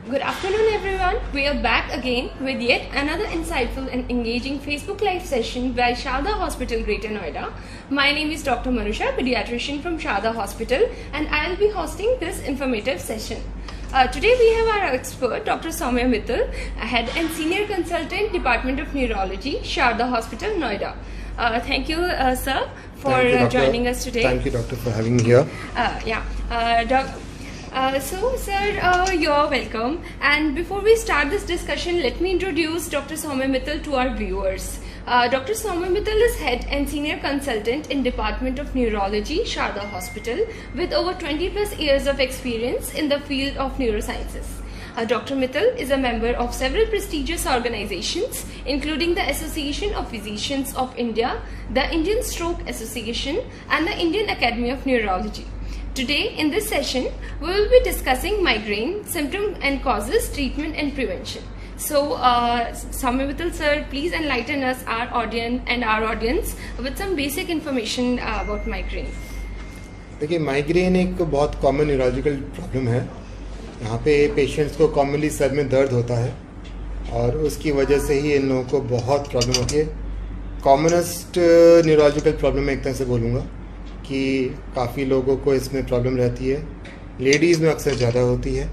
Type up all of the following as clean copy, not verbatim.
Good afternoon, everyone. We are back again with yet another insightful and engaging Facebook Live session by Sharda Hospital, Greater Noida. My name is Dr. Marusha, pediatrician from Sharda Hospital, and I will be hosting this informative session. Today we have our expert, Dr. Soumya Mittal, Head and Senior Consultant, Department of Neurology, Sharda Hospital, Noida. Thank you, sir, for joining us today. Thank you, doctor, for having me here. So, sir, you're welcome. And before we start this discussion, let me introduce Dr. Soumya Mittal to our viewers. Dr. Soumya Mittal is Head and Senior Consultant in Department of Neurology, Sharda Hospital, with over 20 plus years of experience in the field of neurosciences. Dr. Mittal is a member of several prestigious organizations, including the Association of Physicians of India, the Indian Stroke Association, and the Indian Academy of Neurology. Today, in this session, we will be discussing migraine, symptoms and causes, treatment and prevention. So, Soumya Mittal sir, please enlighten us, our audience, with some basic information about migraine. देखिए, migraine एक बहुत common neurological problem है. यहाँ पे patients को commonly sir में दर्द होता है और उसकी वजह से ही इन लोगों को बहुत प्रॉब्लम होती है. कॉमनेस्ट न्यूरोलॉजिकल प्रॉब्लम मैं एक तरह से बोलूँगा कि काफ़ी लोगों को इसमें प्रॉब्लम रहती है. लेडीज़ में अक्सर ज़्यादा होती है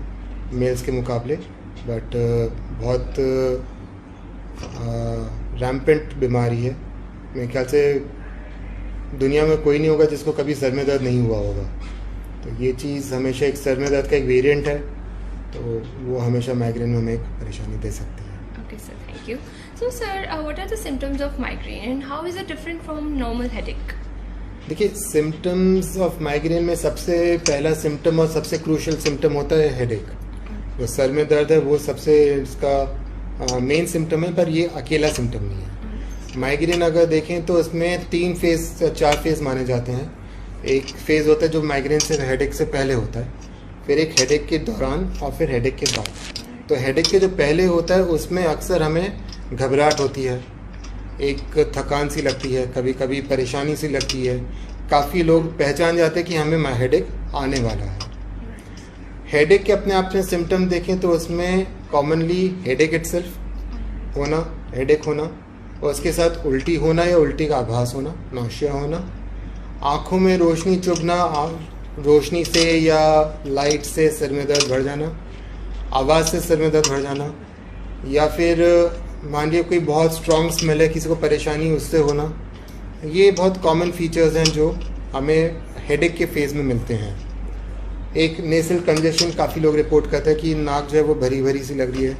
मेल्स के मुकाबले, बट बहुत रैम्पेंट बीमारी है. मेरे ख्याल से दुनिया में कोई नहीं होगा जिसको कभी सर में दर्द नहीं हुआ होगा. तो ये चीज़ हमेशा एक सर में दर्द का एक वेरिएंट है, तो वो हमेशा माइग्रेन में हमें एक परेशानी दे सकती है. Okay sir, thank you. So sir, what are the symptoms of migraine and how is it different from normal headache? देखिए, सिम्टम्स ऑफ माइग्रेन में सबसे पहला सिम्टम और सबसे क्रूशियल सिम्टम होता है हेडेक. जो सर में दर्द है वो सबसे इसका मेन सिम्टम है, पर ये अकेला सिम्टम नहीं है. माइग्रेन अगर देखें तो इसमें 3 फेज या 4 फेज माने जाते हैं. एक फेज होता है जो माइग्रेन से हेडेक से पहले होता है, फिर एक हेडेक के दौरान और फिर हेडेक के बाद. तो हेडेक के जो पहले होता है उसमें अक्सर हमें घबराहट होती है, एक थकान सी लगती है, कभी कभी परेशानी सी लगती है. काफ़ी लोग पहचान जाते हैं कि हमें हेडेक आने वाला है. हेडेक के अपने आप में सिम्टम देखें तो उसमें कॉमनली हेडेक इटसेल्फ होना, हेडेक होना, और उसके साथ उल्टी होना या उल्टी का आभास होना, नौशिया होना, आँखों में रोशनी चुभना, रोशनी से या लाइट से सर में दर्द बढ़ जाना, आवाज़ से सर में दर्द बढ़ जाना, या फिर मान लीजिए कोई बहुत स्ट्रॉन्ग स्मेल है, किसी को परेशानी उससे होना. ये बहुत कॉमन फीचर्स हैं जो हमें हेडेक के फेज़ में मिलते हैं. एक नेसल कंजेशन काफ़ी लोग रिपोर्ट करते हैं कि नाक जो है वो भरी भरी सी लग रही है.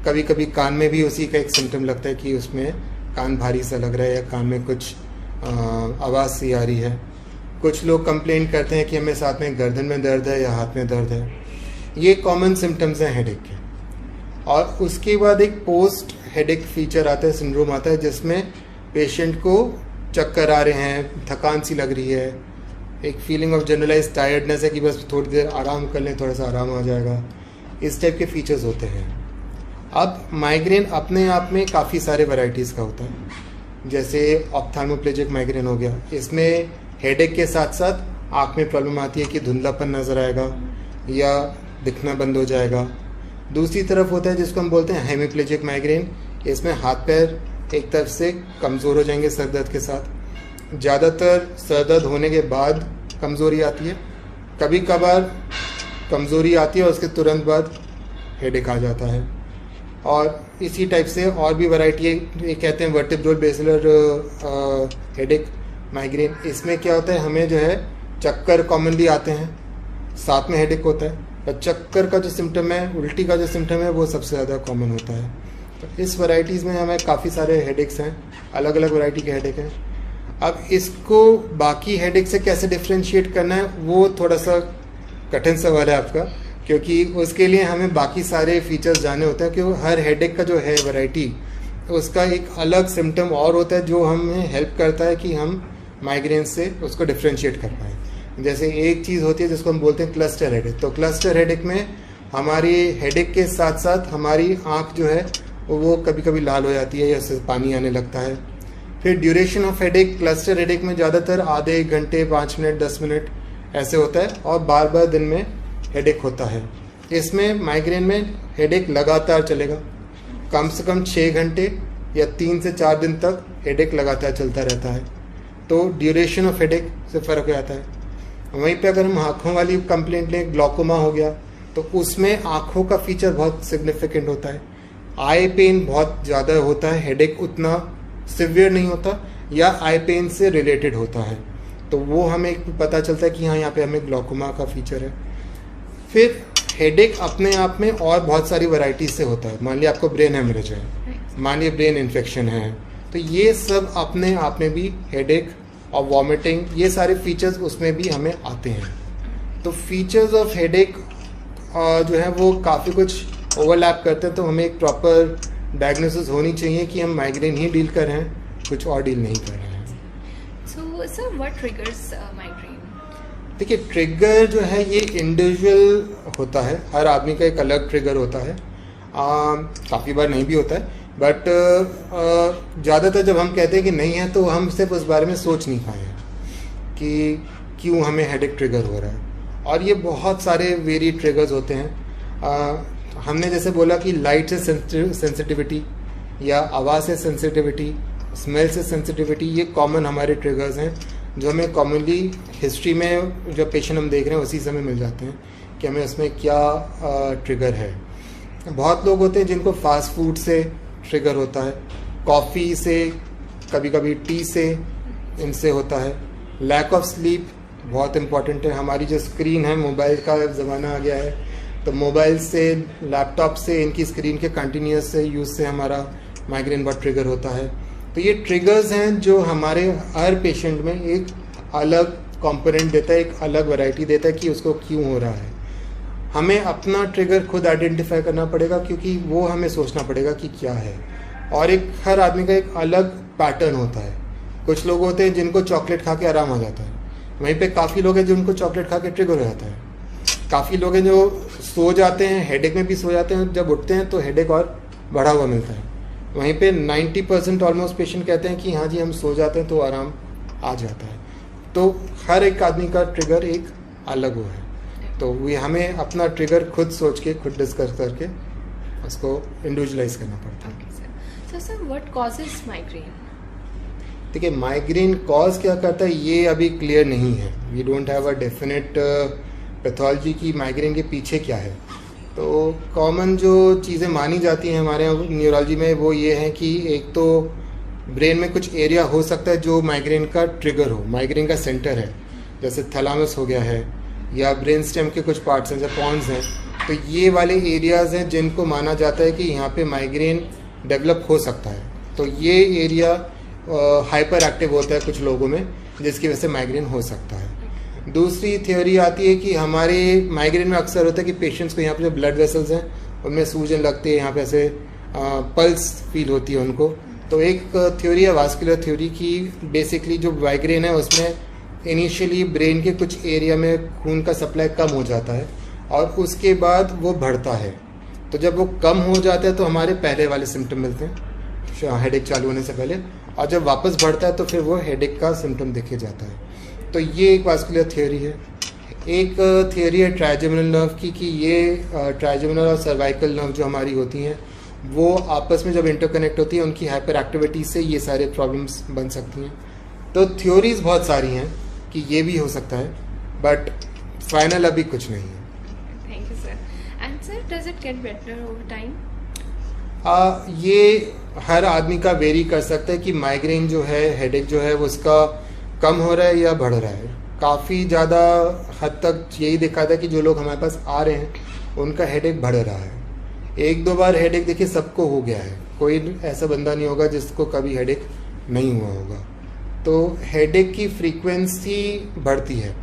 कभी कभी कान में भी उसी का एक सिम्टम लगता है कि उसमें कान भारी सा लग रहा है या कान में कुछ आवाज़ सी आ रही है. कुछ लोग कंप्लेंट करते हैं कि हमें साथ में गर्दन में दर्द है या हाथ में दर्द है. ये कॉमन सिम्टम्स हैं हेडेक के. और उसके बाद एक पोस्ट हेडेक फीचर आता है, सिंड्रोम आता है, जिसमें पेशेंट को चक्कर आ रहे हैं, थकान सी लग रही है, एक फीलिंग ऑफ जनरलाइज टायर्डनेस है कि बस थोड़ी देर आराम कर लें, थोड़ा सा आराम आ जाएगा. इस टाइप के फीचर्स होते हैं. अब माइग्रेन अपने आप में काफ़ी सारे वैरायटीज़ का होता है. जैसे ऑप्थाल्मोप्लेजिक माइग्रेन हो गया, इसमें हेडेक के साथ साथ आँख में प्रॉब्लम आती है कि धुंधलापन नज़र आएगा या दिखना बंद हो जाएगा. दूसरी तरफ होता है जिसको हम बोलते हैं हेमीप्लेजिक माइग्रेन. इसमें हाथ पैर एक तरफ से कमज़ोर हो जाएंगे सर दर्द के साथ. ज़्यादातर सर दर्द होने के बाद कमज़ोरी आती है, कभी कभार कमज़ोरी आती है और उसके तुरंत बाद हेडेक आ जाता है. और इसी टाइप से और भी वैरायटी है, ये कहते हैं वर्टिब्रल बेसिलर हेडेक माइग्रेन. इसमें क्या होता है, हमें जो है चक्कर कॉमनली आते हैं, साथ में हेडेक होता है, पर चक्कर का जो सिम्टम है, उल्टी का जो सिम्टम है, वो सबसे ज़्यादा कॉमन होता है. तो इस वैरायटीज़ में हमें काफ़ी सारे हेडेक्स हैं, अलग अलग वैरायटी के हेडेक हैं. अब इसको बाकी हेडेक से कैसे डिफ्रेंशिएट करना है वो थोड़ा सा कठिन सवाल है आपका, क्योंकि उसके लिए हमें बाकी सारे फीचर्स जानने होते हैं. क्योंकि हर हेडेक का जो है वैरायटी, उसका एक अलग सिम्टम और होता है जो हमें हेल्प करता है कि हम माइग्रेन से उसको डिफ्रेंशिएट कर पाएँ. जैसे एक चीज़ होती है जिसको हम बोलते हैं क्लस्टर हेडेक. तो क्लस्टर हेडेक में हमारी हेडेक के साथ साथ हमारी आँख जो है वो कभी कभी लाल हो जाती है या उससे पानी आने लगता है. फिर duration of headache, cluster headache में ज़्यादातर आधे घंटे, 5 मिनट, 10 मिनट ऐसे होता है और बार बार दिन में हेडेक होता है. इसमें माइग्रेन में हेडेक लगातार चलेगा, कम से कम 6 घंटे या 3 से 4 दिन तक हेडेक लगातार चलता रहता है। तो ड्यूरेशन ऑफ हेडेक से फ़र्क आता है। वहीं पे अगर हम आँखों वाली कंप्लेंट लें, ग्लॉकोमा हो गया, तो उसमें आँखों का फीचर बहुत सिग्निफिकेंट होता है। आई पेन बहुत ज़्यादा होता है, हेडेक उतना सिवियर नहीं होता या आई पेन से रिलेटेड होता है, तो वो हमें पता चलता है कि हाँ यहाँ पे हमें ग्लॉकोमा का फीचर है। फिर हेडेक अपने आप में और बहुत सारी वैरायटीज से होता है। मान लिया आपको ब्रेन हेमरेज है, मान लिया ब्रेन इन्फेक्शन है, तो ये सब अपने आप में भी हेडेक और वॉमिटिंग, ये सारे फीचर्स उसमें भी हमें आते हैं। तो फीचर्स ऑफ हेडेक जो है वो काफ़ी कुछ ओवरलैप करते हैं, तो हमें एक प्रॉपर डायग्नोसिस होनी चाहिए कि हम माइग्रेन ही डील कर रहे हैं, कुछ और डील नहीं कर रहे हैं। सो सर, व्हाट ट्रिगर्स माइग्रेन? देखिए, ट्रिगर जो है ये इंडिविजुअल होता है, हर आदमी का एक अलग ट्रिगर होता है। काफ़ी बार नहीं भी होता है, बट ज़्यादातर जब हम कहते हैं कि नहीं है, तो हम सिर्फ उस बारे में सोच नहीं पाए हैं कि क्यों हमें हेडेक ट्रिगर हो रहा है। और ये बहुत सारे वेरी ट्रिगर्स होते हैं। हमने जैसे बोला कि लाइट से सेंसिटिविटी या आवाज़ से सेंसिटिविटी, स्मेल से सेंसिटिविटी, ये कॉमन हमारे ट्रिगर्स हैं जो हमें कॉमनली हिस्ट्री में जो पेशेंट हम देख रहे हैं उसी समय मिल जाते हैं कि हमें उसमें क्या ट्रिगर है। बहुत लोग होते हैं जिनको फास्ट फूड से ट्रिगर होता है, कॉफ़ी से, कभी कभी टी से, इनसे होता है। लैक ऑफ स्लीप बहुत इम्पॉर्टेंट है। हमारी जो स्क्रीन है, मोबाइल का ज़माना आ गया है, तो मोबाइल से, लैपटॉप से, इनकी स्क्रीन के कंटिन्यूस से यूज़ से हमारा माइग्रेन बहुत ट्रिगर होता है। तो ये ट्रिगर्स हैं जो हमारे हर पेशेंट में एक अलग कंपोनेंट देता है, एक अलग वैरायटी देता है कि उसको क्यों हो रहा है। हमें अपना ट्रिगर खुद आइडेंटिफाई करना पड़ेगा, क्योंकि वो हमें सोचना पड़ेगा कि क्या है। और एक हर आदमी का एक अलग पैटर्न होता है। कुछ लोग होते हैं जिनको चॉकलेट खा के आराम आ जाता है, वहीं पे काफ़ी लोग हैं जिनको चॉकलेट खा के ट्रिगर हो जाता है। काफ़ी लोग हैं जो सो जाते हैं, हेडेक में भी सो जाते हैं, जब उठते हैं तो हेडेक और बढ़ा हुआ मिलता है। वहीं पे 90% ऑलमोस्ट पेशेंट कहते हैं कि हाँ जी हम सो जाते हैं तो आराम आ जाता है। तो हर एक आदमी का ट्रिगर एक अलग वो है, तो ये हमें अपना ट्रिगर खुद सोच के, खुद डिस्कस करके उसको इंडिविजुअलाइज करना पड़ता है। So sir, what causes migraine? देखिए, माइग्रेन कॉज क्या करता है ये अभी क्लियर नहीं है। We don't have a definite pathology की माइग्रेन के पीछे क्या है। तो कॉमन जो चीज़ें मानी जाती हैं हमारे यहाँ न्यूरोलॉजी में वो ये है कि एक तो ब्रेन में कुछ एरिया हो सकता है जो माइग्रेन का ट्रिगर हो, माइग्रेन का सेंटर है, जैसे थैलामस हो गया है, या ब्रेन स्टेम के कुछ पार्ट्स हैं जैसे पॉन्स हैं। तो ये वाले एरियाज़ हैं जिनको माना जाता है कि यहाँ पे माइग्रेन डेवलप हो सकता है। तो ये एरिया हाइपर एक्टिव होता है कुछ लोगों में, जिसकी वजह से माइग्रेन हो सकता है। दूसरी थ्योरी आती है कि हमारे माइग्रेन में अक्सर होता है कि पेशेंट्स को यहाँ पे जो ब्लड वेसल्स हैं उनमें सूजन लगती है, यहाँ पे ऐसे पल्स फील होती है उनको। तो एक थ्योरी है वास्कुलर थ्योरी की, बेसिकली जो माइग्रेन है उसमें इनिशियली ब्रेन के कुछ एरिया में खून का सप्लाई कम हो जाता है और उसके बाद वो बढ़ता है। तो जब वो कम हो जाता है तो हमारे पहले वाले सिम्टम मिलते हैं हेडेक चालू होने से पहले, और जब वापस बढ़ता है तो फिर वो हेडेक का सिम्टम देखे जाता है। तो ये एक वास्कुलर थ्योरी है। एक थ्योरी है ट्राइजेमिनल नर्व की, कि ये ट्राइजेमिनल और सर्वाइकल नर्व जो हमारी होती हैं वो आपस में जब इंटरकनेक्ट होती है उनकी हाइपर एक्टिविटी से ये सारे प्रॉब्लम्स बन सकती हैं। तो थ्योरीज बहुत सारी हैं कि ये भी हो सकता है, बट फाइनल अभी कुछ नहीं है। Thank you sir. And sir, does it get better over time? ये हर आदमी का वेरी कर सकता है कि माइग्रेन जो है, हेडेक जो है, वो उसका कम हो रहा है या बढ़ रहा है। काफ़ी ज़्यादा हद तक यही दिखा था कि जो लोग हमारे पास आ रहे हैं उनका हेडेक बढ़ रहा है। एक दो बार हेडेक देखिए सबको हो गया है, कोई ऐसा बंदा नहीं होगा जिसको कभी हेडेक नहीं हुआ होगा। तो हेडेक की फ्रीक्वेंसी बढ़ती है,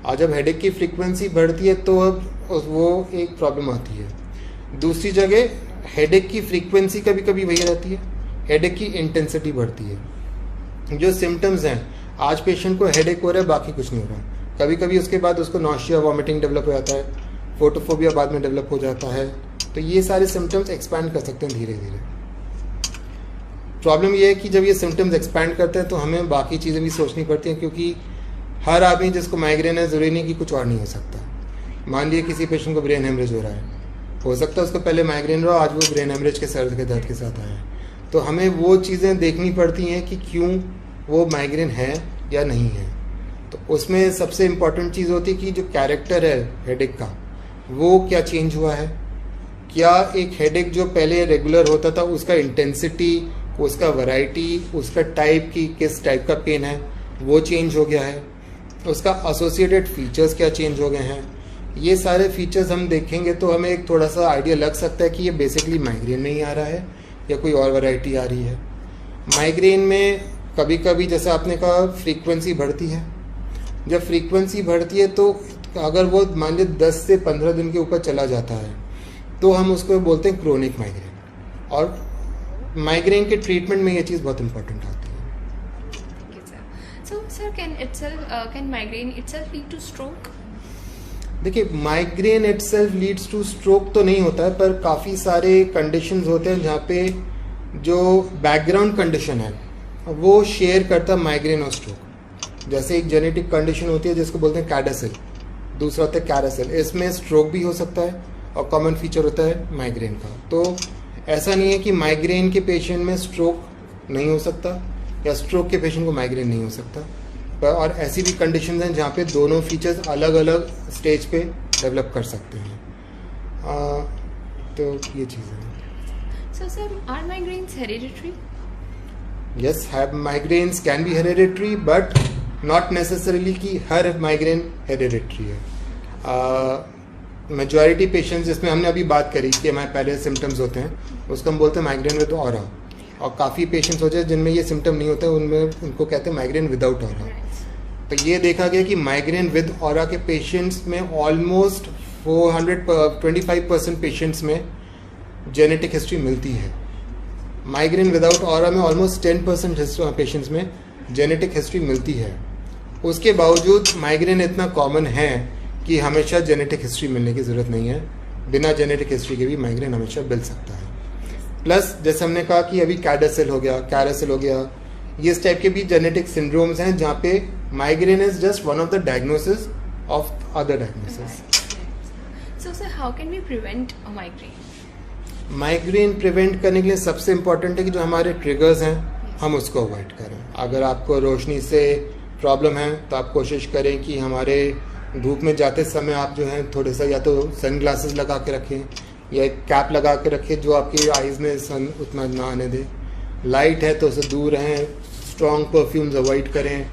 और जब हेडेक की फ्रीक्वेंसी बढ़ती है तो अब वो एक प्रॉब्लम आती है। दूसरी जगह हेडेक की फ्रीक्वेंसी कभी कभी वही रहती है, हेडेक की इंटेंसिटी बढ़ती है। जो सिम्टम्स हैं, आज पेशेंट को हेडेक हो रहा है, बाकी कुछ नहीं हो रहा, कभी कभी उसके बाद उसको नॉशिया, वॉमिटिंग डेवलप हो जाता है, फोटोफोबिया बाद में डेवलप हो जाता है। तो ये सारे सिम्टम्स एक्सपैंड कर सकते हैं धीरे धीरे। प्रॉब्लम ये है कि जब ये सिम्टम्स एक्सपैंड करते हैं तो हमें बाकी चीज़ें भी सोचनी पड़ती हैं, क्योंकि हर आदमी जिसको माइग्रेन है ज़रूरी नहीं कि कुछ और नहीं हो सकता। मान लिए किसी पेशेंट को ब्रेन हेमरेज हो रहा है, हो सकता है उसको पहले माइग्रेन रहा, आज वो ब्रेन हेमरेज के सर के दर्द के साथ आया है। तो हमें वो चीज़ें देखनी पड़ती हैं कि क्यों वो माइग्रेन है या नहीं है। तो उसमें सबसे इम्पॉर्टेंट चीज़ होती है कि जो कैरेक्टर है हेडेक का वो क्या चेंज हुआ है। क्या एक हेडेक जो पहले रेगुलर होता था उसका इंटेंसिटी, उसका वैरायटी, उसका टाइप की किस टाइप का पेन है वो चेंज हो गया है, उसका एसोसिएटेड फीचर्स क्या चेंज हो गए हैं। ये सारे फीचर्स हम देखेंगे तो हमें एक थोड़ा सा आइडिया लग सकता है कि ये बेसिकली माइग्रेन में ही आ रहा है या कोई और वैरायटी आ रही है। माइग्रेन में कभी कभी जैसे आपने कहा फ्रीक्वेंसी बढ़ती है। जब फ्रीक्वेंसी बढ़ती है तो अगर वो मान लीजिए 10 से 15 दिन के ऊपर चला जाता है तो हम उसको बोलते हैं क्रोनिक माइग्रेन। और माइग्रेन के ट्रीटमेंट में ये चीज़ बहुत इंपॉर्टेंट आती है। So, sir, can migraine itself lead to stroke? देखिए, migraine itself leads two stroke तो नहीं होता है, पर काफ़ी सारे कंडीशंस होते हैं जहाँ पे जो बैकग्राउंड कंडीशन है वो शेयर करता है माइग्रेन और स्ट्रोक। जैसे एक जेनेटिक कंडीशन होती है जिसको बोलते हैं कैडासिल, दूसरा होता है कैरासिल। इसमें स्ट्रोक भी हो सकता है और कॉमन फीचर होता है माइग्रेन का। तो ऐसा नहीं है कि माइग्रेन के पेशेंट में स्ट्रोक नहीं हो सकता या स्ट्रोक के पेशेंट को माइग्रेन नहीं हो सकता। और ऐसी भी कंडीशंस हैं जहाँ पे दोनों फीचर्स अलग अलग स्टेज पे डेवलप कर सकते हैं। तो ये चीज़ें हैं। So, sir, are migraines hereditary? Yes, migraines can be hereditary, but not necessarily कि हर माइग्रेन हेरिडिटरी है। मेजॉरिटी पेशेंट्स जिसमें हमने अभी बात करी कि हमारे पहले सिम्टम्स होते हैं उसको हम बोलते हैं माइग्रेन विद ऑरा। और काफ़ी पेशेंट्स होते हैं जिनमें ये सिम्टम नहीं होते, उनमें उनको कहते हैं माइग्रेन विदाउट ऑरा। तो ये देखा गया कि माइग्रेन विद ऑरा के पेशेंट्स में ऑलमोस्ट 425% पेशेंट्स में जेनेटिक हिस्ट्री मिलती है। माइग्रेन विदाउट ऑरा में ऑलमोस्ट 10% पेशेंट्स में जेनेटिक हिस्ट्री मिलती है। उसके बावजूद माइग्रेन इतना कॉमन है कि हमेशा जेनेटिक हिस्ट्री मिलने की ज़रूरत नहीं है, बिना जेनेटिक हिस्ट्री के भी माइग्रेन हमेशा मिल सकता है। प्लस जैसे हमने कहा कि अभी कैडासिल हो गया, कैरासिल हो गया, ये इस टाइप के भी जेनेटिक सिंड्रोम्स हैं जहाँ पे migraine is just one of the diagnosis of other diagnosis. So, sir, how can we prevent a migraine? Migraine prevent करने के लिए सबसे इम्पोर्टेंट है कि जो हमारे ट्रिगर्स हैं हम उसको अवॉइड करें। अगर आपको रोशनी से प्रॉब्लम है तो आप कोशिश करें कि हमारे धूप में जाते समय आप जो है थोड़े सा या तो सन ग्लासेस लगा के रखें या एक कैप लगा के रखें जो आपकी आइज़ में सन उतना ना आने दे। लाइट है तो उससे दूर रहें, स्ट्रॉन्ग परफ्यूम्स अवॉइड करें।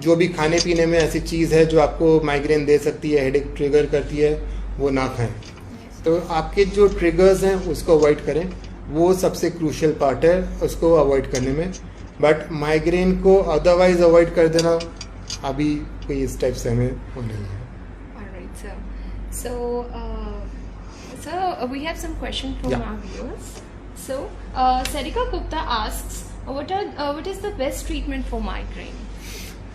जो भी खाने पीने में ऐसी चीज़ है जो आपको माइग्रेन दे सकती है, हेडेक ट्रिगर करती है, वो ना खाएं। तो आपके जो ट्रिगर्स हैं उसको अवॉइड करें, वो सबसे क्रूशियल पार्ट है उसको अवॉइड करने में। बट माइग्रेन को अदरवाइज अवॉइड कर देना अभी कोई इस टाइप से हमें वो नहीं है। Alright, sir. So, we have some questions from our viewers. So, Sarika Gupta asks, what is the best treatment for migraine?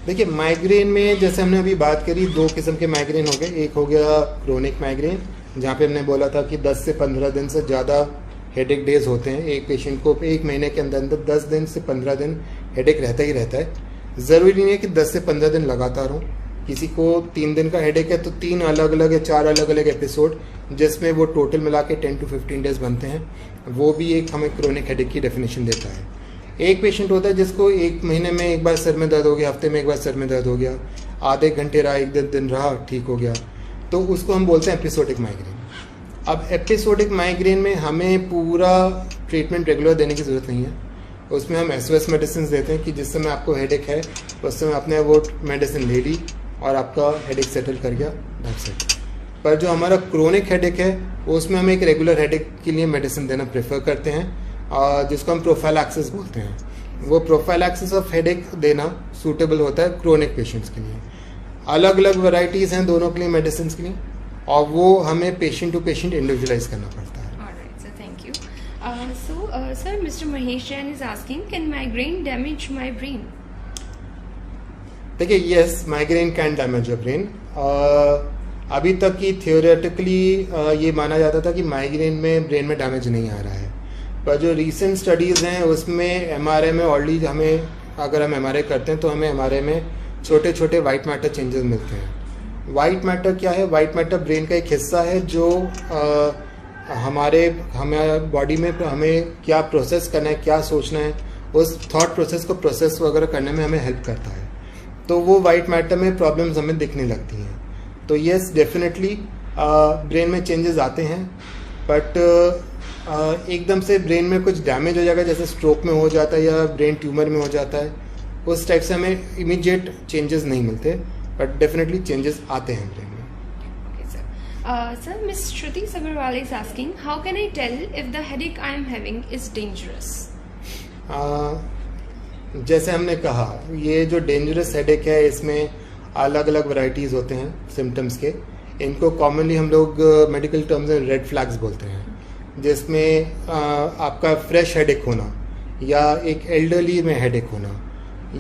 देखिए, माइग्रेन में जैसे हमने अभी बात करी, दो किस्म के माइग्रेन हो गए। एक हो गया क्रोनिक माइग्रेन जहाँ पे हमने बोला था कि 10 से 15 दिन से ज़्यादा हेडेक डेज होते हैं। एक पेशेंट को एक महीने के अंदर अंदर 10 दिन से 15 दिन हेडेक रहता ही रहता है। ज़रूरी नहीं है कि 10 से 15 दिन लगातार हो। किसी को 3 दिन का हेडेक है तो 3 अलग अलग या 4 अलग अलग एपिसोड जिसमें वो टोटल मिला के 10 to 15 डेज बनते हैं, वो भी एक हमें क्रोनिक हेडेक की डेफिनेशन देता है। एक पेशेंट होता है जिसको एक महीने में एक बार सर में दर्द हो गया, हफ्ते में एक बार सर में दर्द हो गया, आधे घंटे रहा, एक दिन रहा, ठीक हो गया, तो उसको हम बोलते हैं एपिसोडिक माइग्रेन। अब एपिसोडिक माइग्रेन में हमें पूरा ट्रीटमेंट रेगुलर देने की ज़रूरत नहीं है। उसमें हम SOS मेडिसिन देते हैं कि जिस समय आपको हेडेक है उस समय आपने वो मेडिसिन ले ली और आपका हेडेक सेटल कर गया, दैट्स इट। पर जो हमारा क्रोनिक हेडेक है उसमें हम एक रेगुलर हेडेक के लिए मेडिसिन देना प्रेफर करते हैं, जिसको हम प्रोफाइलैक्सिस बोलते हैं। वो प्रोफाइलैक्सिस ऑफ हेडेक देना सूटेबल होता है क्रोनिक पेशेंट्स के लिए। अलग अलग वैरायटीज़ हैं दोनों के लिए मेडिसिन के लिए, और वो हमें पेशेंट टू पेशेंट इंडिविजुअलाइज करना पड़ता है। Alright, sir, thank you. Sir, Mr. Mahesh Jain is asking, can migraine damage my brain? देखिए, yes, migraine can damage your brain. अभी तक की थियोरेटिकली ये माना जाता था कि माइग्रेन में ब्रेन में डैमेज नहीं आ रहा है, पर जो रीसेंट स्टडीज़ हैं उसमें MRI में ऑलरेडी हमें, अगर हम MRI करते हैं तो हमें MRI में छोटे छोटे वाइट मैटर चेंजेस मिलते हैं। वाइट मैटर क्या है? वाइट मैटर ब्रेन का एक हिस्सा है जो हमारे बॉडी में हमें क्या प्रोसेस करना है, क्या सोचना है, उस थॉट प्रोसेस को प्रोसेस वगैरह करने में हमें हेल्प करता है। तो वो वाइट मैटर में प्रॉब्लम्स हमें दिखने लगती हैं। तो येस, डेफिनेटली ब्रेन में चेंजेस आते हैं, बट एकदम से ब्रेन में कुछ डैमेज हो जाएगा, जैसे स्ट्रोक में हो जाता है या ब्रेन ट्यूमर में हो जाता है, उस टाइप से हमें इमीडिएट चेंजेस नहीं मिलते, बट डेफिनेटली चेंजेस आते हैं ब्रेन में। Sir, Miss Shruti Sabharwal is asking, how can I tell if the headache I am having is dangerous? जैसे हमने कहा, ये जो डेंजरस हेडेक है इसमें अलग अलग वैरायटीज़ होते हैं सिम्टम्स के। इनको कॉमनली हम लोग मेडिकल टर्म्स में रेड फ्लैग्स बोलते हैं, जिसमें आपका फ्रेश हेडेक होना या एक एल्डरली में हेडेक होना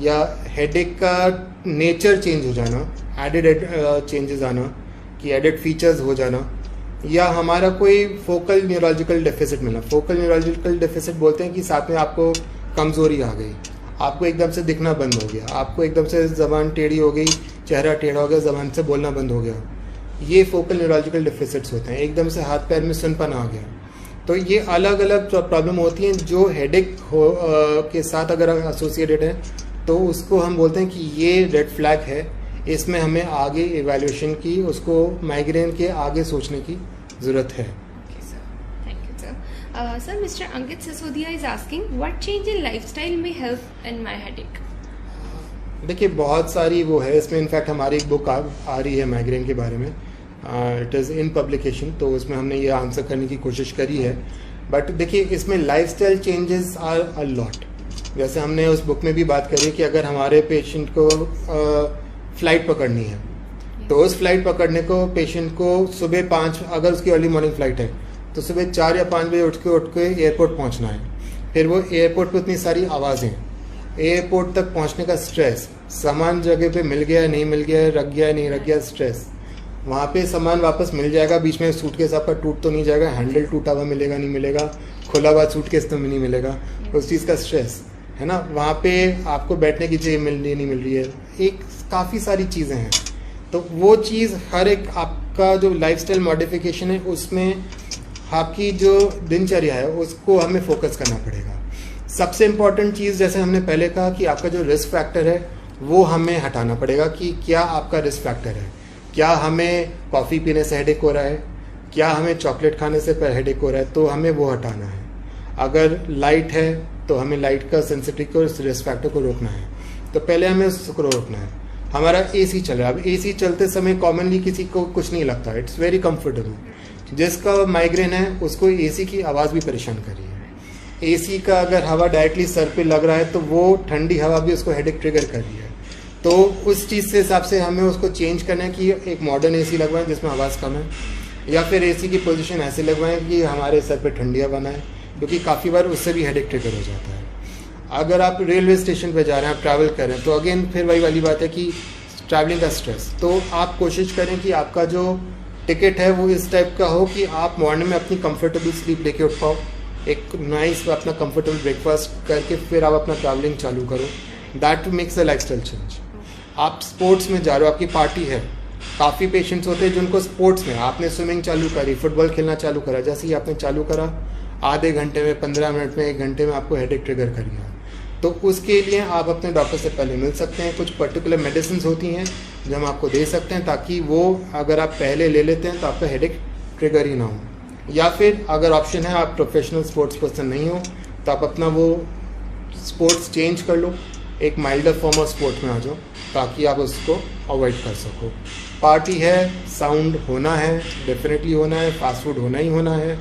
या हेडेक का नेचर चेंज हो जाना, एडेड चेंजेस आना कि एडेड फीचर्स हो जाना, या हमारा कोई फोकल न्यूरोलॉजिकल डेफिसिट मिलना। फोकल न्यूरोलॉजिकल डेफिसिट बोलते हैं कि साथ में आपको कमज़ोरी आ गई, आपको एकदम से दिखना बंद हो गया, आपको एकदम से ज़बान टेढ़ी हो गई, चेहरा टेढ़ा हो गया, ज़बान से बोलना बंद हो गया। ये फोकल न्यूरोलॉजिकल डेफिसिट्स होते हैं। एकदम से हाथ पैर में सुनपन आ गया। तो ये अलग अलग प्रॉब्लम होती हैं जो हेडेक के साथ अगर एसोसिएटेड है, तो उसको हम बोलते हैं कि ये रेड फ्लैग है, इसमें हमें आगे इवैल्यूएशन की, उसको माइग्रेन के आगे सोचने की ज़रूरत है। Sir, Mr. Ankit Sisodia is asking, what change in lifestyle may help in my headache? देखिए, बहुत सारी वो है इसमें। इनफैक्ट हमारी एक बुक आ रही है माइग्रेन के बारे में, इट इज़ इन पब्लिकेशन, तो उसमें हमने ये आंसर करने की कोशिश करी है। बट देखिए, इसमें lifestyle changes are a lot. जैसे हमने उस बुक में भी बात करी कि अगर हमारे पेशेंट को फ़्लाइट पकड़नी है, तो उस फ्लाइट पकड़ने को पेशेंट को सुबह 5, अगर उसकी अर्ली मॉर्निंग फ़्लाइट है, तो सुबह 4 या 5 बजे उठ के एयरपोर्ट पहुंचना है। फिर वो एयरपोर्ट पे इतनी सारी आवाज़ें, एयरपोर्ट तक पहुंचने का स्ट्रेस, सामान जगह पे मिल गया नहीं मिल गया, रख गया नहीं रख गया स्ट्रेस, वहाँ पे सामान वापस मिल जाएगा, बीच में सूटकेस आपका टूट तो नहीं जाएगा, हैंडल टूटा हुआ मिलेगा नहीं मिलेगा, खुला हुआ सूटकेस तो नहीं मिलेगा, उस चीज़ का स्ट्रेस है ना। वहाँ पे आपको बैठने की जगह मिल रही नहीं मिल रही है, एक काफ़ी सारी चीज़ें हैं। तो वो चीज़ हर एक आपका जो लाइफस्टाइल मॉडिफिकेशन है, उसमें आपकी जो दिनचर्या है उसको हमें फोकस करना पड़ेगा। सबसे इम्पॉर्टेंट चीज़, जैसे हमने पहले कहा कि आपका जो रिस्क फैक्टर है वो हमें हटाना पड़ेगा कि क्या आपका रिस्क फैक्टर है। क्या हमें कॉफ़ी पीने से हेडेक हो रहा है, क्या हमें चॉकलेट खाने से हेडेक हो रहा है, तो हमें वो हटाना है। अगर लाइट है तो हमें लाइट का सेंसिटिविटी को, रिस्क फैक्टर को रोकना है, तो पहले हमें उसको रोकना है। हमारा एसी चल रहा है, अब एसी चलते समय कॉमनली किसी को कुछ नहीं लगता, इट्स वेरी कंफर्टेबल। जिसका माइग्रेन है उसको एसी की आवाज़ भी परेशान कर रही है। एसी का अगर हवा डायरेक्टली सर पे लग रहा है तो वो ठंडी हवा भी उसको हेडेक ट्रिगर कर रही है। तो उस चीज़ से हिसाब से हमें उसको चेंज करना है कि एक मॉडर्न एसी लगवाएं जिसमें आवाज़ कम है, या फिर एसी की पोजीशन ऐसे लगवाएं कि हमारे सर पे ठंडी हवा ना है, क्योंकि काफ़ी बार उससे भी हेडेक ट्रिगर हो जाता है। अगर आप रेलवे स्टेशन पे जा रहे हैं, आप ट्रैवल कर रहे हैं, तो अगेन फिर वही वाली बात है कि ट्रैवलिंग का स्ट्रेस, तो आप कोशिश करें कि आपका जो टिकट है वो इस टाइप का हो कि आप मॉर्निंग में अपनी कंफर्टेबल स्लीप लेके उठ पाओ, एक नाइस अपना कंफर्टेबल ब्रेकफास्ट करके फिर आप अपना ट्रैवलिंग चालू करो। That makes a lifestyle change. आप स्पोर्ट्स में जा रहे हो, आपकी पार्टी है, काफ़ी पेशेंट्स होते हैं जिनको स्पोर्ट्स में, आपने स्विमिंग चालू करी, फुटबॉल खेलना चालू करा, जैसे ही आपने चालू करा आधे घंटे में, 15 मिनट में, 1 घंटे में आपको हेडेक ट्रिगर कर गया। तो उसके लिए आप अपने डॉक्टर से पहले मिल सकते हैं। कुछ पर्टिकुलर मेडिसिन होती हैं जो हम आपको दे सकते हैं, ताकि वो अगर आप पहले ले लेते हैं तो आपका हेडेक ट्रिगर ही ना हो। या फिर अगर ऑप्शन है आप प्रोफेशनल स्पोर्ट्स पर्सन नहीं हो, तो आप अपना वो स्पोर्ट्स चेंज कर लो, एक माइल्डर फॉर्म ऑफ स्पोर्ट में आ जाओ, ताकि आप उसको अवॉइड कर सको। पार्टी है, साउंड होना है, डेफिनेटली होना है, फास्ट फूड होना ही होना है,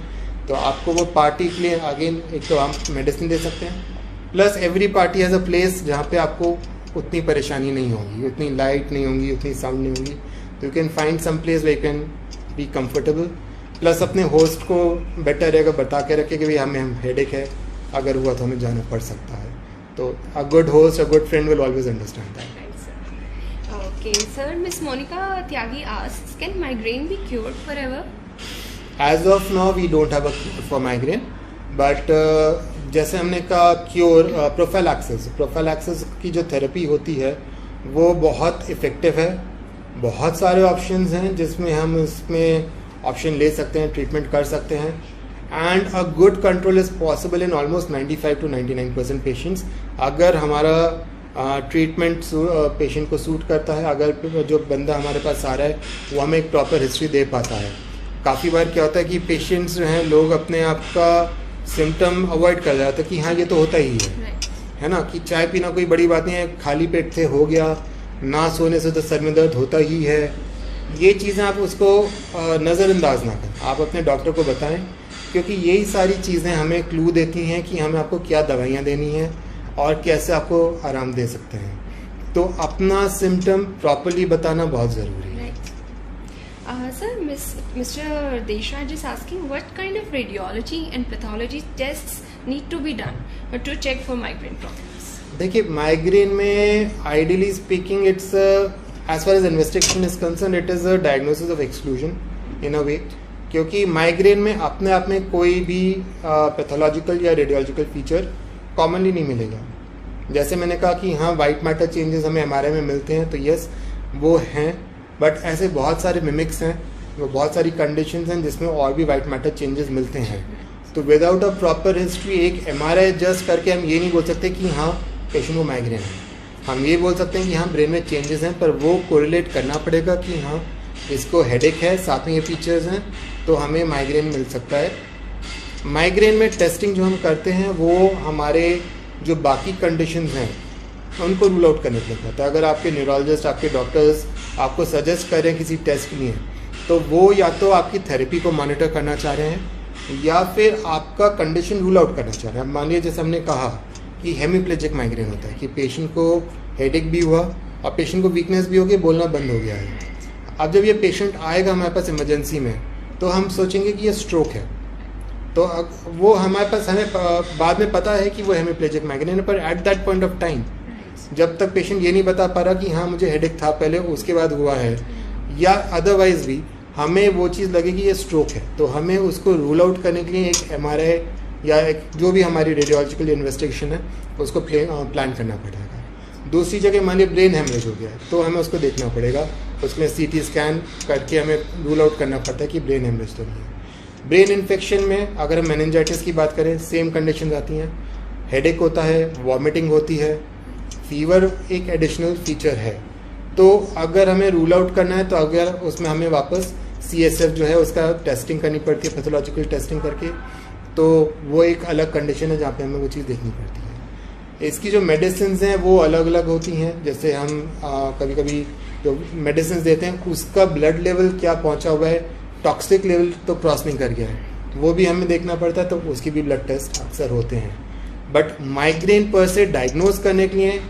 तो आपको वो पार्टी के लिए अगेन एक तो हम मेडिसिन दे सकते हैं, plus every party has a place जहाँ पे आपको उतनी परेशानी नहीं होगी, उतनी लाइट नहीं होगी, उतनी साउंड नहीं होगी, तो you can find some place we can be comfortable. Plus अपने होस्ट को बेटर रहेगा बता के रखे कि भाई हमें हेडेक है, अगर हुआ तो हमें जाना पड़ सकता है। तो a good host, a good friend will always understand that. Okay, sir, Miss Monica Tyagi asks, can migraine be cured forever? As of now, we don't have a cure for migraine, but जैसे हमने कहा cure, prophylaxis की जो therapy होती है वो बहुत effective है बहुत सारे ऑप्शंस हैं जिसमें हम इसमें ऑप्शन ले सकते हैं, ट्रीटमेंट कर सकते हैं, and a good control is possible in almost 95 to 99% patients, अगर हमारा ट्रीटमेंट पेशेंट को सूट करता है, अगर जो बंदा हमारे पास आ रहा है वो हमें एक प्रॉपर हिस्ट्री दे पाता है। काफ़ी बार क्या होता है कि पेशेंट्स जो हैं, लोग अपने आप का सिम्टम अवॉइड कर जाते हैं कि हाँ ये तो होता ही है ना, कि चाय पीना कोई बड़ी बात नहीं है, खाली पेट से हो गया, ना सोने से तो सर में दर्द होता ही है। ये चीज़ें आप उसको नज़रअंदाज ना करें, आप अपने डॉक्टर को बताएं, क्योंकि यही सारी चीज़ें हमें क्लू देती हैं कि हमें आपको क्या दवाइयाँ देनी हैं और कैसे आपको आराम दे सकते हैं। तो अपना सिम्टम प्रॉपर्ली बताना बहुत ज़रूरी है। Sir, Mr. Deshraj is asking what kind of radiology and pathology tests need to be done to check for migraine problems? देखिए, माइग्रेन में ideally speaking it's as far as investigation is concern, it is a diagnosis of exclusion in a way, क्योंकि migraine में अपने आप में कोई भी pathological या रेडियोलॉजिकल फीचर कॉमनली नहीं मिलेगा। जैसे मैंने कहा कि हाँ वाइट मैटर चेंजेस हमें एमआरआई में मिलते हैं, तो यस वो हैं, बट ऐसे बहुत सारे मिमिक्स हैं, वो बहुत सारी कंडीशंस हैं जिसमें और भी वाइट मैटर चेंजेस मिलते हैं। तो विदाउट अ प्रॉपर हिस्ट्री एक एमआरआई जस्ट करके हम ये नहीं बोल सकते कि हाँ पेशेंट को माइग्रेन है। हम ये बोल सकते हैं कि हाँ ब्रेन में चेंजेस हैं, पर वो कोरिलेट करना पड़ेगा कि हाँ इसको हेडेक है, साथ में ये फीचर्स हैं, तो हमें माइग्रेन मिल सकता है। माइग्रेन में टेस्टिंग जो हम करते हैं वो हमारे जो बाकी कंडीशंस हैं उनको रूल आउट करने के लिए होता है। अगर आपके न्यूरोलॉजिस्ट, आपके डॉक्टर्स आपको सजेस्ट कर रहे हैं किसी टेस्ट के लिए, तो वो या तो आपकी थेरेपी को मॉनिटर करना चाह रहे हैं या फिर आपका कंडीशन रूल आउट करना चाह रहे हैं। मान लीजिए जैसे हमने कहा कि हेमीप्लेजिक माइग्रेन होता है कि पेशेंट को हेडेक भी हुआ और पेशेंट को वीकनेस भी हो गई, बोलना बंद हो गया है। अब जब ये पेशेंट आएगा हमारे पास इमरजेंसी में, तो हम सोचेंगे कि ये स्ट्रोक है, तो वो हमारे पास हमें बाद में पता है कि वो हेमीप्लेजिक माइग्रेन है, पर at that point of time जब तक पेशेंट ये नहीं बता पा रहा कि हाँ मुझे हेडेक था पहले, उसके बाद हुआ है, या अदरवाइज भी हमें वो चीज़ लगे कि ये स्ट्रोक है, तो हमें उसको रूल आउट करने के लिए एक एमआरआई या एक जो भी हमारी रेडियोलॉजिकल इन्वेस्टिगेशन है उसको प्लान करना पड़ेगा। दूसरी जगह मान लीजिए ब्रेन हेमरेज हो गया है, तो हमें उसको देखना पड़ेगा, उसमें सीटी स्कैन करके हमें रूल आउट करना पड़ता है कि ब्रेन हेमरेज तो नहीं है। ब्रेन इन्फेक्शन में अगर हम मेनिंजाइटिस की बात करें, सेम कंडीशन आती हैं, हेडेक होता है, वॉमिटिंग होती है, फीवर एक एडिशनल फीचर है। तो अगर हमें रूल आउट करना है तो अगर उसमें हमें वापस CSF जो है उसका टेस्टिंग करनी पड़ती है, पैथोलॉजिकल टेस्टिंग करके, तो वो एक अलग कंडीशन है जहाँ पे हमें वो चीज़ देखनी पड़ती है। इसकी जो मेडिसिन हैं वो अलग अलग होती हैं, जैसे हम कभी कभी जो मेडिसिन देते हैं उसका ब्लड लेवल क्या पहुँचा हुआ है, टॉक्सिक लेवल तो क्रॉस नहीं कर गया है, वो भी हमें देखना पड़ता है, तो उसकी भी ब्लड टेस्ट अक्सर होते हैं। बट माइग्रेन पर से डायग्नोज करने के लिए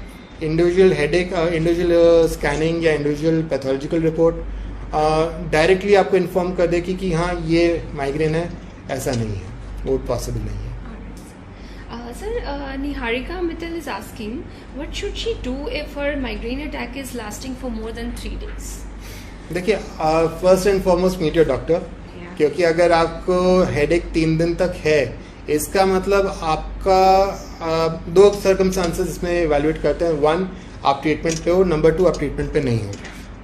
इंडिविजुअल हेडेक, इंडिविजुअल स्कैनिंग या इंडिविजुअल पैथोलॉजिकल रिपोर्ट डायरेक्टली आपको इन्फॉर्म कर देगी कि हाँ ये माइग्रेन है, ऐसा नहीं है, वो पॉसिबल नहीं है। Sir, Niharika Mittal is asking, what should she do if her migraine attack is lasting for more than 3 days? देखिए, first and foremost meet your doctor, क्योंकि अगर आपको हेडेक 3 दिन तक है, इसका मतलब आपका दो सर्कमस्टांसेस इसमें इवैल्यूएट करते हैं। 1, आप ट्रीटमेंट पे हो, नंबर 2 आप ट्रीटमेंट पे नहीं हो।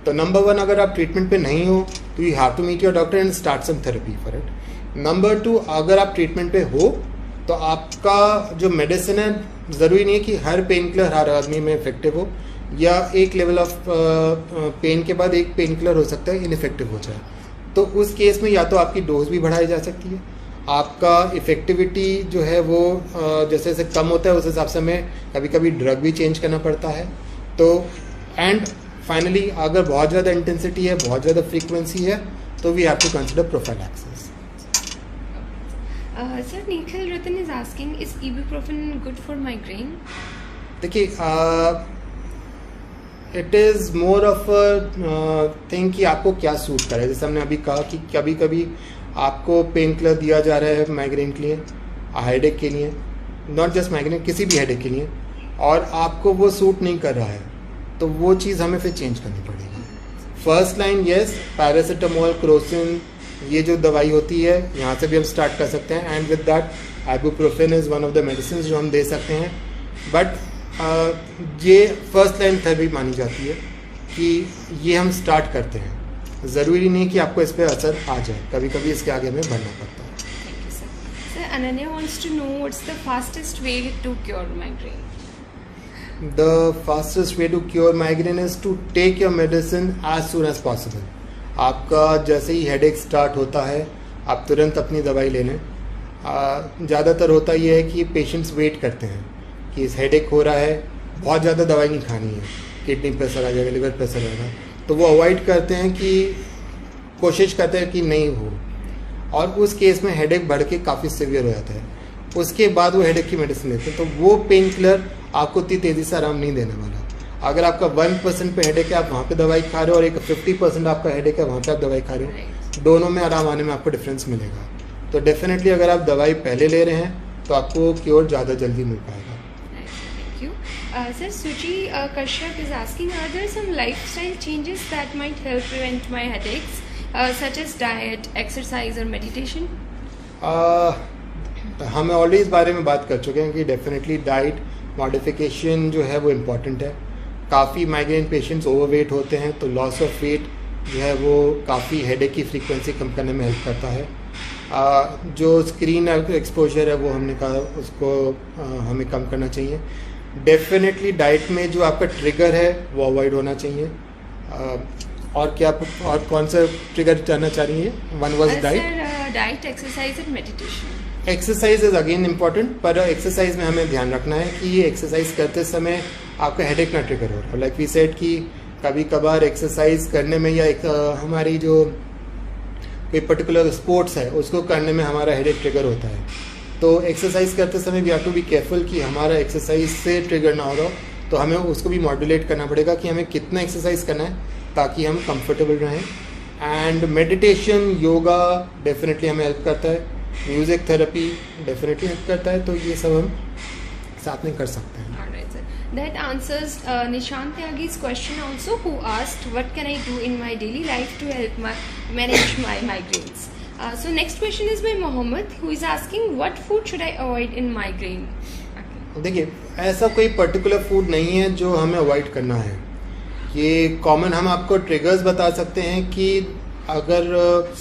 तो नंबर 1 अगर आप ट्रीटमेंट पे नहीं हो तो you have to meet your doctor and start some therapy for it. Number 2, अगर आप ट्रीटमेंट पे हो तो आपका जो मेडिसिन है, ज़रूरी नहीं है कि हर पेन किलर हर आदमी में इफेक्टिव हो, या एक लेवल ऑफ पेन के बाद एक पेन किलर हो सकता है इनइफेक्टिव हो जाए। तो उस केस में या तो आपकी डोज भी बढ़ाई जा सकती है, आपका इफेक्टिविटी जो है वो जैसे जैसे कम होता है उस हिसाब से हमें कभी कभी ड्रग भी चेंज करना पड़ता है। तो एंड फाइनली अगर बहुत ज़्यादा इंटेंसिटी है, बहुत ज़्यादा फ्रीक्वेंसी है, तो we have to consider prophylaxis. Sir, Nikhil Ratan is asking, is ibuprofen good for migraine? देखिए, it is more of a thing कि आपको क्या सूट करे। जैसे हमने अभी कहा कि कभी कभी आपको पेन किलर दिया जा रहा है माइग्रेन के लिए, हेडेक के लिए, नॉट जस्ट माइग्रेन, किसी भी हेडेक के लिए, और आपको वो सूट नहीं कर रहा है, तो वो चीज़ हमें फिर चेंज करनी पड़ेगी। First line yes, paracetamol, Crocin, ये जो दवाई होती है यहाँ से भी हम स्टार्ट कर सकते हैं, and with that ibuprofen is one of the medicine जो हम दे सकते हैं। बट ये फर्स्ट लाइन थेरेपी मानी जाती है कि ये हम स्टार्ट करते हैं, ज़रूरी नहीं कि आपको इस पर असर आ जाए, कभी कभी इसके आगे हमें बढ़ना पड़ता है। Thank you, sir. Sir, Ananya wants to know what's the fastest way to cure migraine. The fastest way to cure migraine is to take your medicine as soon as possible. आपका जैसे ही हेडेक स्टार्ट होता है आप तुरंत अपनी दवाई ले लें। ज़्यादातर होता ये है कि पेशेंट्स वेट करते हैं कि इस हेडेक हो रहा है, बहुत ज़्यादा दवाई नहीं खानी है, किडनी प्रेशर आ जाएगा, लिवर प्रेशर आएगा, तो वो अवॉइड करते हैं कि कोशिश करते हैं कि नहीं हो, और उस केस में हेडेक बढ़ के काफ़ी सीवियर हो जाता है। उसके बाद वो हेडेक की मेडिसिन लेते हैं, तो वो पेन किलर आपको इतनी तेज़ी से आराम नहीं देने वाला। अगर आपका 1% पे हेडेक है आप वहाँ पे दवाई खा रहे हो, और एक 50% आपका हेडेक है वहाँ पे आप दवाई खा रहे हो, दोनों में आराम आने में आपको डिफरेंस मिलेगा। तो डेफिनेटली अगर आप दवाई पहले ले रहे हैं तो आपको क्योर ज़्यादा जल्दी मिल पाएगा। Thank you. Sir, Suji Kashyap is asking, are there some lifestyle changes that might help prevent my headaches, such as diet, exercise or meditation? हम ऑलरेडी इस बारे में बात कर चुके हैं कि डेफिनेटली डाइट मॉडिफिकेशन जो है वो इम्पॉर्टेंट है। काफ़ी माइग्रेन पेशेंट्स ओवरवेट होते हैं, तो लॉस ऑफ वेट जो है वो काफ़ी हेडेक की फ्रीक्वेंसी कम करने में हेल्प करता है। जो स्क्रीन एक्सपोजर है वो हमने कहा उसको हमें कम करना चाहिए। डेफिनेटली डाइट में जो आपका ट्रिगर है वो अवॉइड होना चाहिए। और क्या और कौन सा ट्रिगर जानना चाह रही है? One was diet, diet, exercise and meditation. Exercise is again important, पर एक्सरसाइज में हमें ध्यान रखना है कि ये एक्सरसाइज करते समय आपका हेडेक ना ट्रिगर हो। लाइक वी सेड कि कभी कभार एक्सरसाइज करने में या हमारी जो कोई पर्टिकुलर स्पोर्ट्स है उसको करने में हमारा हेडेक ट्रिगर होता है, तो एक्सरसाइज करते समय we have to be careful कि हमारा एक्सरसाइज से ट्रिगर ना हो रहा हो, तो हमें उसको भी मॉड्यूलेट करना पड़ेगा कि हमें कितना एक्सरसाइज करना है ताकि हम कंफर्टेबल रहें। एंड मेडिटेशन, योगा डेफिनेटली हमें हेल्प करता है, म्यूज़िक थेरेपी डेफिनेटली हेल्प करता है, तो ये सब हम साथ में कर सकते हैं। That answers Nishant Tyagi's question also, who asked what can I do in my daily life to help manage my migraines. So next question is by Mohammed, who is asking what food should I avoid in migraine. देखिए, ऐसा कोई particular food नहीं है जो हमें avoid करना है। ये कॉमन हम आपको ट्रिगर्स बता सकते हैं कि अगर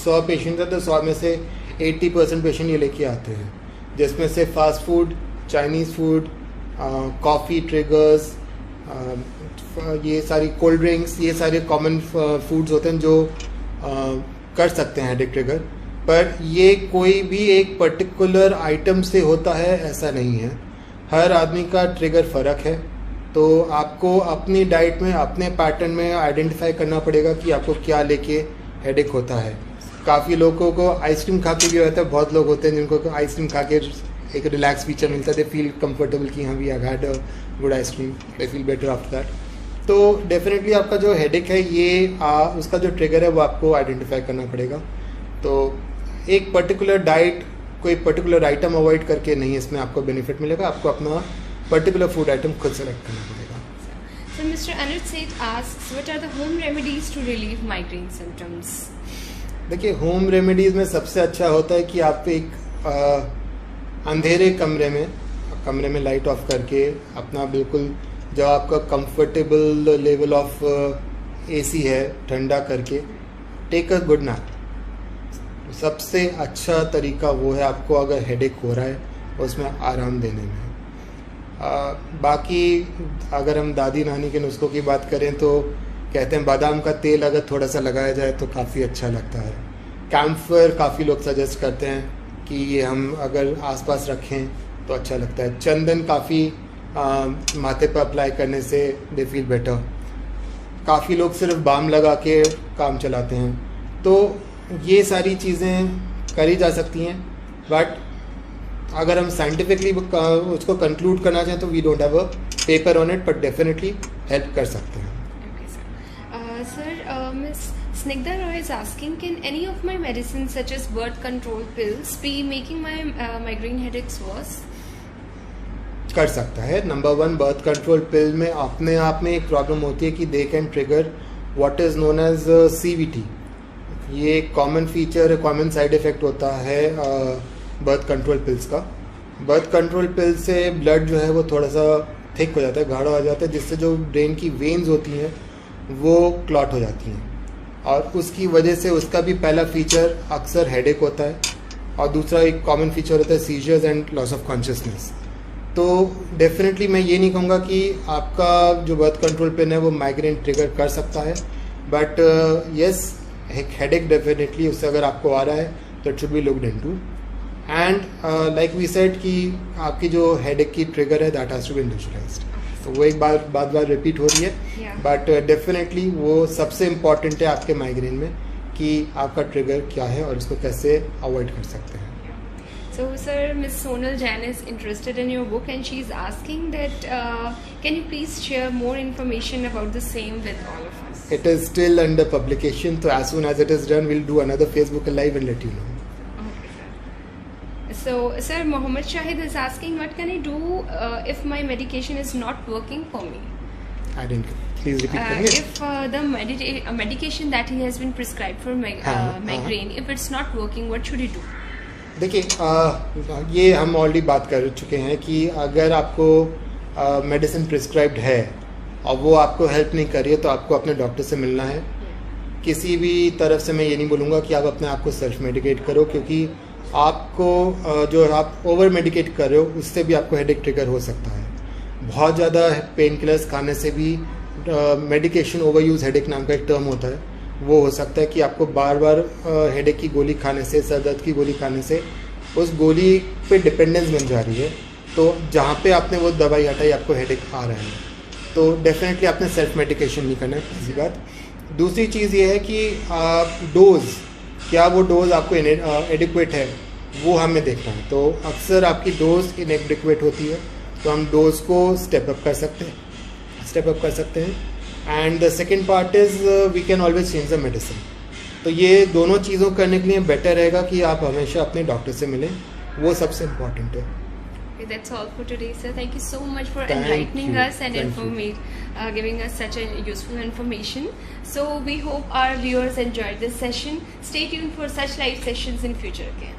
100 पेशेंट है तो 100 में से 80% पेशेंट ये लेके आते हैं, जिसमें से fast food, Chinese food, coffee triggers, ये सारी कोल्ड ड्रिंक्स, ये सारे कॉमन फूड्स होते हैं जो कर सकते हैं हेडेक ट्रिगर। पर ये कोई भी एक पर्टिकुलर आइटम से होता है ऐसा नहीं है, हर आदमी का ट्रिगर फ़र्क है, तो आपको अपनी डाइट में अपने पैटर्न में आइडेंटिफाई करना पड़ेगा कि आपको क्या लेके हेडेक होता है। काफ़ी लोगों को आइसक्रीम खा के भी होता है, बहुत लोग होते हैं जिनको आइसक्रीम खा के एक रिलैक्स फीचर मिलता है, दे फील कंफर्टेबल कि हाँ we have had a good ice cream, they feel better after that. तो डेफिनेटली आपका जो हेडेक है ये उसका जो ट्रिगर है वो आपको आइडेंटिफाई करना पड़ेगा। तो एक पर्टिकुलर डाइट, कोई पर्टिकुलर आइटम अवॉइड करके नहीं इसमें आपको बेनिफिट मिलेगा, आपको अपना पर्टिकुलर फूड आइटम खुद सेलेक्ट करना पड़ेगा। So Mr. Anuj Seth asks, what are the home remedies to relieve migraine symptoms? देखिए, होम रेमेडीज़ में सबसे अच्छा होता है कि आप एक अंधेरे कमरे में लाइट ऑफ करके अपना बिल्कुल जब आपका कंफर्टेबल लेवल ऑफ एसी है ठंडा करके टेक अ गुड नैप। सबसे अच्छा तरीका वो है आपको अगर हेडेक हो रहा है उसमें आराम देने में। बाकी अगर हम दादी नानी के नुस्खों की बात करें तो कहते हैं बादाम का तेल अगर थोड़ा सा लगाया जाए तो काफ़ी अच्छा लगता है। कैम्फर काफ़ी लोग सजेस्ट करते हैं कि ये हम अगर आसपास रखें तो अच्छा लगता है। चंदन काफ़ी माथे पर अप्लाई करने से दे फील बेटर। काफ़ी लोग सिर्फ बाम लगा के काम चलाते हैं, तो ये सारी चीज़ें करी जा सकती हैं, बट अगर हम साइंटिफिकली उसको कंक्लूड करना चाहें तो we don't have a paper on it, but definitely help कर सकते हैं। Sir, Miss Snigdha Roy is asking, can any of my medicines such as birth control pills be making my migraine headaches worse? कर सकता है। Number 1, birth control पिल में अपने आप में एक प्रॉब्लम होती है कि they can trigger what is known as CVT। ये common feature, common side effect होता है बर्थ कंट्रोल पिल्स का। बर्थ कंट्रोल पिल से ब्लड जो है वो थोड़ा सा थिक हो जाता है, गाढ़ा हो जाता है, जिससे जो ब्रेन की वेन्स होती हैं वो क्लॉट हो जाती हैं, और उसकी वजह से उसका भी पहला फीचर अक्सर हेडेक होता है, और दूसरा एक कॉमन फीचर होता है seizures and loss of consciousness. तो डेफिनेटली मैं ये नहीं कहूँगा कि आपका जो बर्थ कंट्रोल पिन है वो माइग्रेन ट्रिगर कर सकता है, बट यस एक हेडेक डेफिनेटली उससे अगर आपको आ रहा है तो it should be looked into. And like we said कि आपकी जो हेडेक की ट्रिगर है that has to be individualized, तो वो एक बार रिपीट हो रही है, बट डेफिनेटली वो सबसे इम्पॉर्टेंट है आपके माइग्रेन में कि आपका ट्रिगर क्या है और उसको कैसे अवॉइड कर सकते हैं। So, sir, Ms. Sonal Jain is interested in your book and she is asking that can you please share more information about the same with all of us? It is still under publication, so as soon as it is done, we'll do another Facebook Live and let you know. Okay, sir. So, sir, Mohammed Shahid is asking, what can I do if my medication is not working for me? I didn't. Please repeat again. If the medication that he has been prescribed for migraine, if it's not working, what should he do? देखिए, ये हम already बात कर चुके हैं कि अगर आपको मेडिसिन प्रिस्क्राइब्ड है और वो आपको हेल्प नहीं कर रही है तो आपको अपने डॉक्टर से मिलना है। किसी भी तरफ से मैं ये नहीं बोलूँगा कि आप अपने आप को सेल्फ मेडिकेट करो, क्योंकि आपको जो आप ओवर मेडिकेट कर रहे हो उससे भी आपको हेडेक ट्रिगर हो सकता है। बहुत ज़्यादा पेन किलर्स खाने से भी मेडिकेशन ओवर यूज हेडेक नाम का एक टर्म होता है, वो हो सकता है कि आपको बार बार हेडेक की गोली खाने से, सर दर्द की गोली खाने से उस गोली पे डिपेंडेंस बन जा रही है, तो जहाँ पे आपने वो दवाई हटाई आपको हेडेक आ रहा है, तो डेफिनेटली आपने सेल्फ मेडिकेशन नहीं करना है, पहली बात। दूसरी चीज़ ये है कि डोज, क्या वो डोज आपको एडिक्वेट है वो हमें देखना है। तो अक्सर आपकी डोज इनएडिक्वेट होती है तो हम डोज को स्टेप अप कर सकते हैं। And the second part is we can always change the medicine. तो ये दोनों चीज़ों करने के लिए बेटर रहेगा कि आप हमेशा अपने डॉक्टर से मिलें, वो सबसे इम्पॉर्टेंट है। Okay, that's all for today, sir. Thank you so much for enlightening us and giving us such a useful information. So we hope our viewers enjoyed this session. Stay tuned for such live sessions in future again.